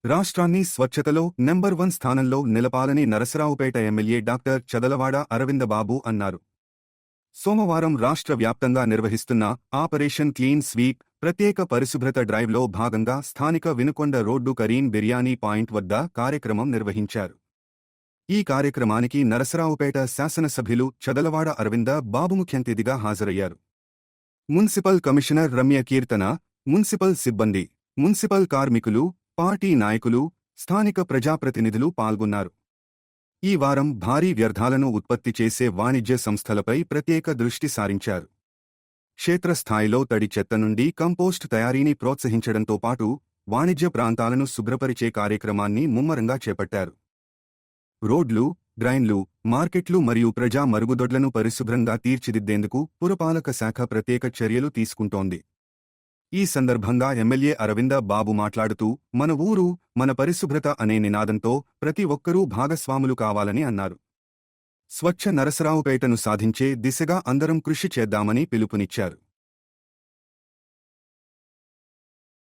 రాష్ట్రాన్ని స్వచ్ఛతలో నెంబర్ 1 స్థానంలో నిలపాలని Narasaraopet MLA doctor Chadalavada Aravindababu అన్నారు. సోమవారం రాష్ట్ర వ్యాప్తంగా నిర్వహిస్తున్న ఆపరేషన్ క్లీన్ స్వీప్ ప్రత్యేక పరిశుభ్రత డ్రైవ్లో భాగంగా స్థానిక వినుకొండ రోడ్డు కరీం బిర్యానీ పాయింట్ వద్ద కార్యక్రమం నిర్వహించారు. ఈ కార్యక్రమానికి నరసరావుపేట శాసనసభ్యులు చదలవాడ అరవింద బాబు ముఖ్య అతిథిగా హాజరయ్యారు. మున్సిపల్ కమిషనర్ రమ్య కీర్తన, మున్సిపల్ సిబ్బంది, మున్సిపల్ కార్మికులు, పార్టీ నాయకులు, స్థానిక ప్రజాప్రతినిధులు పాల్గొన్నారు. ఈ వారం భారీ వ్యర్థాలను ఉత్పత్తి చేసే వాణిజ్య సంస్థలపై ప్రత్యేక దృష్టి సారించారు. క్షేత్రస్థాయిలో తడి చెత్త నుండి కంపోస్ట్ తయారీని ప్రోత్సహించడంతో పాటు వాణిజ్య ప్రాంతాలను శుభ్రపరిచే కార్యక్రమాన్ని ముమ్మరంగా చేపట్టారు. రోడ్లు, డ్రైన్లు, మార్కెట్లు మరియు ప్రజా మరుగుదొడ్లను పరిశుభ్రంగా తీర్చిదిద్దేందుకు పురపాలక శాఖ ప్రత్యేక చర్యలు తీసుకుంటోంది. ఈ సందర్భంగా ఎమ్మెల్యే అరవింద బాబు మాట్లాడుతూ, మన ఊరు, మన పరిశుభ్రత అనే నినాదంతో ప్రతి ఒక్కరూ భాగస్వాములు కావాలని అన్నారు. స్వచ్ఛ నరసరావుపేటను సాధించే దిశగా అందరం కృషి చేద్దామని పిలుపునిచ్చారు.